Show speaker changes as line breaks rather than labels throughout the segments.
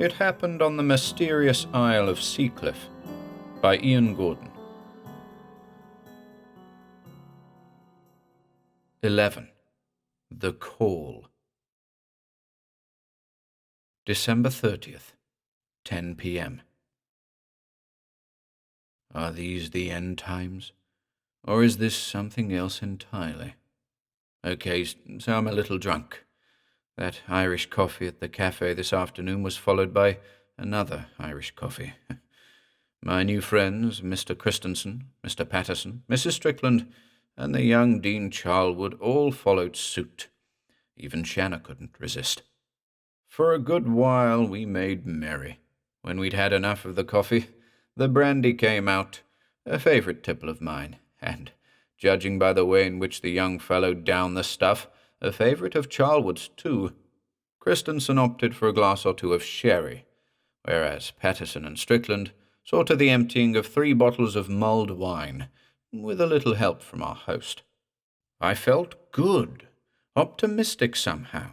It happened on the mysterious Isle of Seacliffe by Ian Gordon. 11. The Call. December 30th, 10 p.m. Are these the end times? Or is this something else entirely? Okay, so I'm a little drunk. That Irish coffee at the cafe this afternoon was followed by another Irish coffee. My new friends, Mr. Christensen, Mr. Patterson, Mrs. Strickland, and the young Dean Charlwood all followed suit. Even Shanna couldn't resist. For a good while we made merry. When we'd had enough of the coffee, the brandy came out, a favourite tipple of mine, and, judging by the way in which the young fellow downed the stuff, a favourite of Charlwood's too. Christensen opted for a glass or two of sherry, whereas Patterson and Strickland saw to the emptying of 3 bottles of mulled wine, with a little help from our host. I felt good, optimistic somehow.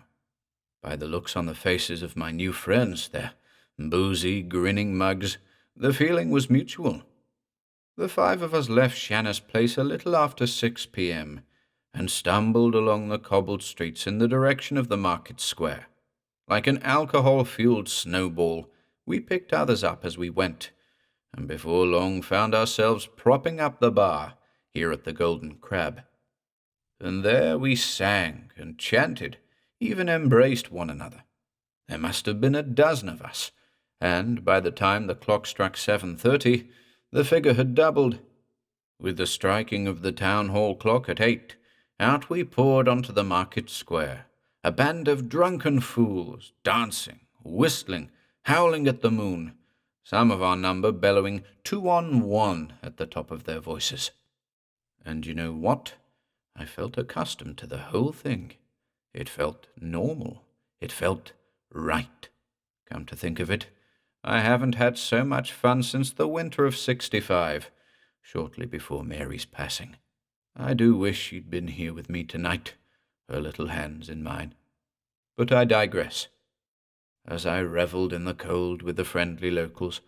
By the looks on the faces of my new friends, their boozy, grinning mugs, the feeling was mutual. The 5 of us left Shanna's place a little after 6 p.m. and stumbled along the cobbled streets in the direction of the market square. Like an alcohol-fueled snowball, we picked others up as we went, and before long found ourselves propping up the bar here at the Golden Crab. And there we sang and chanted, even embraced one another. There must have been a dozen of us, and by the time the clock struck 7:30, the figure had doubled. With the striking of the town hall clock at 8, out we poured onto the market square, a band of drunken fools, dancing, whistling, howling at the moon, some of our number bellowing 2-on-1 at the top of their voices. And you know what? I felt accustomed to the whole thing. It felt normal. It felt right. Come to think of it, I haven't had so much fun since the winter of '65, shortly before Mary's passing. I do wish she'd been here with me tonight, her little hands in mine. But I digress. As I revelled in the cold with the friendly locals,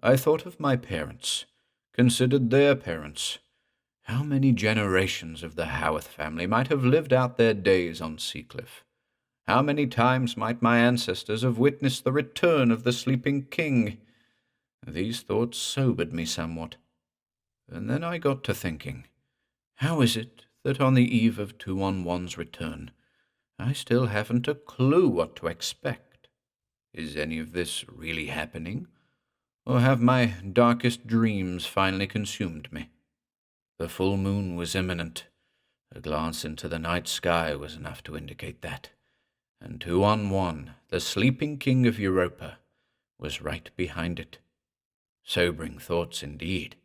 I thought of my parents, considered their parents. How many generations of the Howarth family might have lived out their days on Seacliffe? How many times might my ancestors have witnessed the return of the sleeping king? These thoughts sobered me somewhat. And then I got to thinking, how is it that on the eve of 2-on-1's return, I still haven't a clue what to expect? Is any of this really happening? Or have my darkest dreams finally consumed me? The full moon was imminent. A glance into the night sky was enough to indicate that. And 2-on-1, the sleeping king of Europa, was right behind it. Sobering thoughts indeed.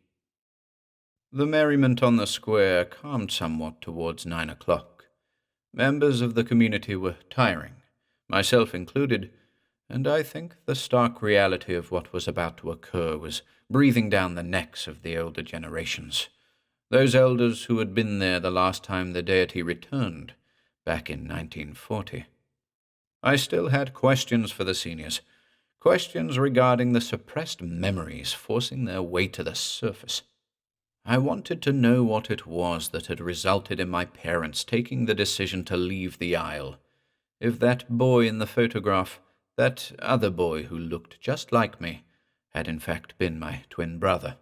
The merriment on the square calmed somewhat towards 9 o'clock. Members of the community were tiring, myself included, and I think the stark reality of what was about to occur was breathing down the necks of the older generations. Those elders who had been there the last time the deity returned, back in 1940. I still had questions for the seniors, questions regarding the suppressed memories forcing their way to the surface. I wanted to know what it was that had resulted in my parents taking the decision to leave the Isle. If that boy in the photograph, that other boy who looked just like me, had in fact been my twin brother,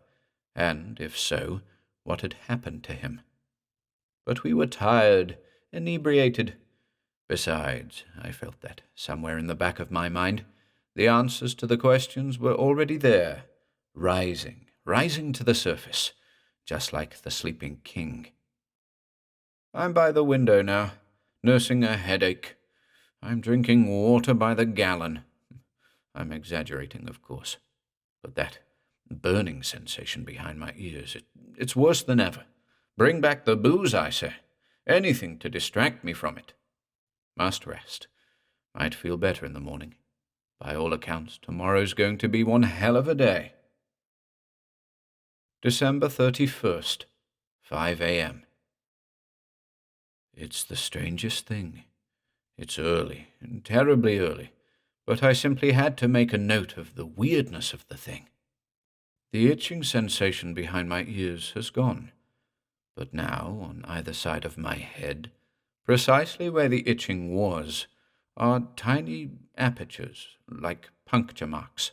and, if so, what had happened to him. But we were tired, inebriated. Besides, I felt that, somewhere in the back of my mind, the answers to the questions were already there, rising to the surface, just like the sleeping king. I'm by the window now, nursing a headache. I'm drinking water by the gallon. I'm exaggerating, of course, but that burning sensation behind my ears, it's worse than ever. Bring back the booze, I say. Anything to distract me from it. Must rest. Might feel better in the morning. By all accounts, tomorrow's going to be one hell of a day. December 31st, 5 a.m. It's the strangest thing. It's early, terribly early, but I simply had to make a note of the weirdness of the thing. The itching sensation behind my ears has gone, but now, on either side of my head, precisely where the itching was, are tiny apertures, like puncture marks.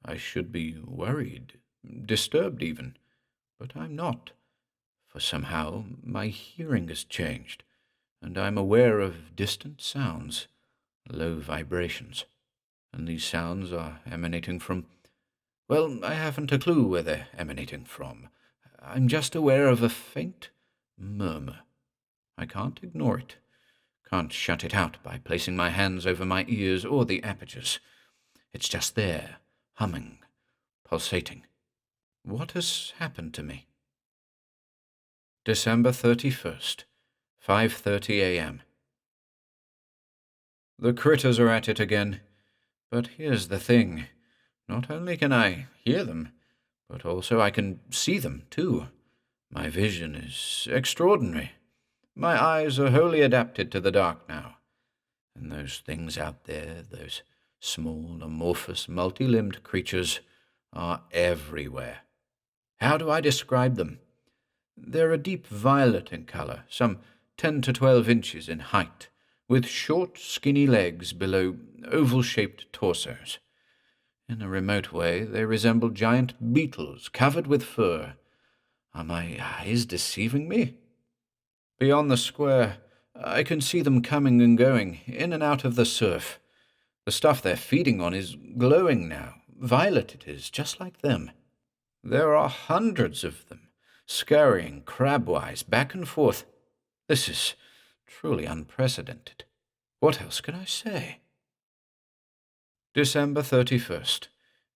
I should be worried, disturbed even, but I'm not, for somehow my hearing has changed, and I'm aware of distant sounds, low vibrations, and these sounds are emanating from, well, I haven't a clue where they're emanating from. I'm just aware of a faint murmur. I can't ignore it, can't shut it out by placing my hands over my ears or the apertures. It's just there, humming, pulsating. What has happened to me? December 31st, 5:30 a.m. The critters are at it again, but here's the thing. Not only can I hear them, but also I can see them, too. My vision is extraordinary. My eyes are wholly adapted to the dark now. And those things out there, those small, amorphous, multi-limbed creatures, are everywhere. How do I describe them? They're a deep violet in color, some 10 to 12 inches in height, with short, skinny legs below oval-shaped torsos. In a remote way, they resemble giant beetles covered with fur. Are my eyes deceiving me? Beyond the square, I can see them coming and going, in and out of the surf. The stuff they're feeding on is glowing now. Violet it is, just like them. There are hundreds of them, scurrying crabwise back and forth. This is truly unprecedented. What else can I say? December 31st,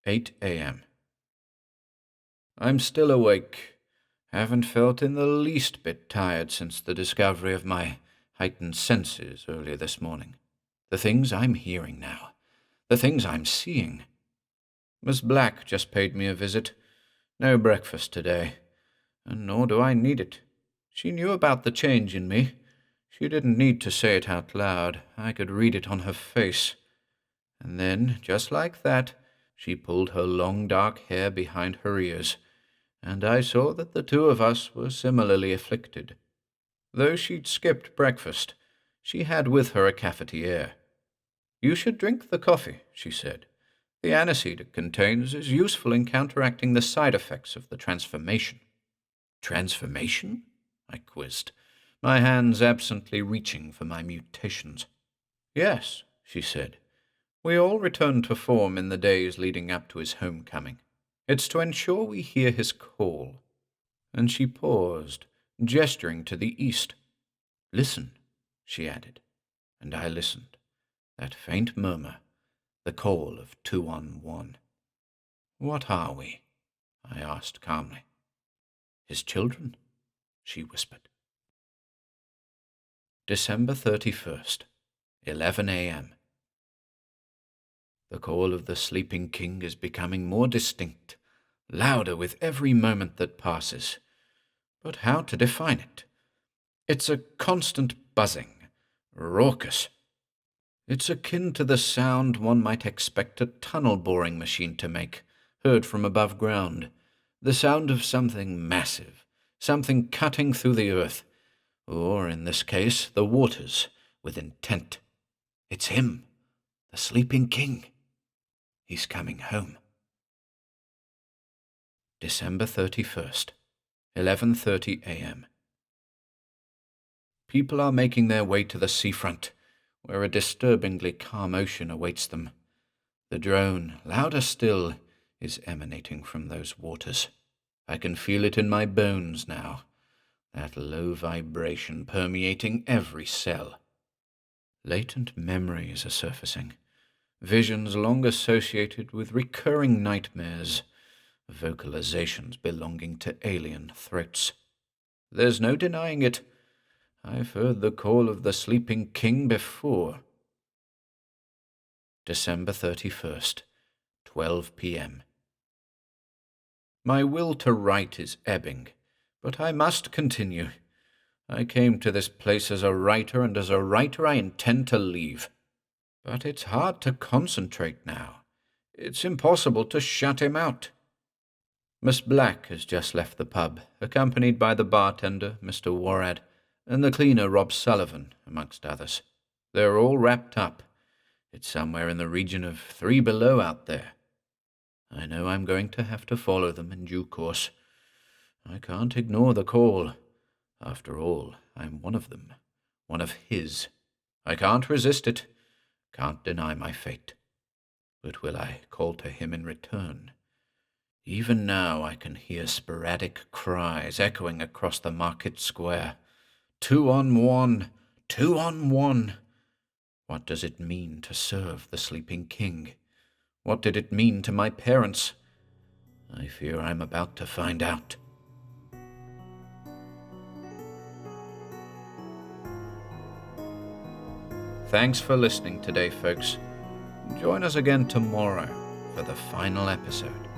8 a.m. I'm still awake. Haven't felt in the least bit tired since the discovery of my heightened senses earlier this morning. The things I'm hearing now. The things I'm seeing. Miss Black just paid me a visit. No breakfast today, and nor do I need it. She knew about the change in me. She didn't need to say it out loud. I could read it on her face. And then, just like that, she pulled her long dark hair behind her ears, and I saw that the two of us were similarly afflicted. Though she'd skipped breakfast, she had with her a cafetiere. "You should drink the coffee," she said. "The aniseed it contains is useful in counteracting the side effects of the transformation." "Transformation?" I quizzed, my hands absently reaching for my mutations. "Yes," she said. "We all return to form in the days leading up to his homecoming. It's to ensure we hear his call." And she paused, gesturing to the east. "Listen," she added, and I listened. That faint murmur, the call of 211. "What are we?" I asked calmly. "His children," she whispered. December 31st, 11 a.m. The call of the sleeping king is becoming more distinct, louder with every moment that passes. But how to define it? It's a constant buzzing, raucous. It's akin to the sound one might expect a tunnel-boring machine to make, heard from above ground. The sound of something massive, something cutting through the earth, or, in this case, the waters, with intent. It's him, the sleeping king. He's coming home. December 31st, 11:30 a.m. People are making their way to the seafront, where a disturbingly calm ocean awaits them. The drone, louder still, is emanating from those waters. I can feel it in my bones now, that low vibration permeating every cell. Latent memories are surfacing, visions long associated with recurring nightmares, vocalizations belonging to alien threats. There's no denying it. I've heard the call of the sleeping king before. December 31st, 12 p.m. My will to write is ebbing, but I must continue. I came to this place as a writer, and as a writer I intend to leave. But it's hard to concentrate now. It's impossible to shut him out. Miss Black has just left the pub, accompanied by the bartender, Mr. Warad, and the cleaner, Rob Sullivan, amongst others. They're all wrapped up. It's somewhere in the region of 3 below out there. I know I'm going to have to follow them in due course. I can't ignore the call. After all, I'm one of them, one of his. I can't resist it, can't deny my fate. But will I call to him in return? Even now I can hear sporadic cries echoing across the market square. 2 on 1, 2 on 1. What does it mean to serve the sleeping king? What did it mean to my parents? I fear I'm about to find out. Thanks for listening today, folks. Join us again tomorrow for the final episode.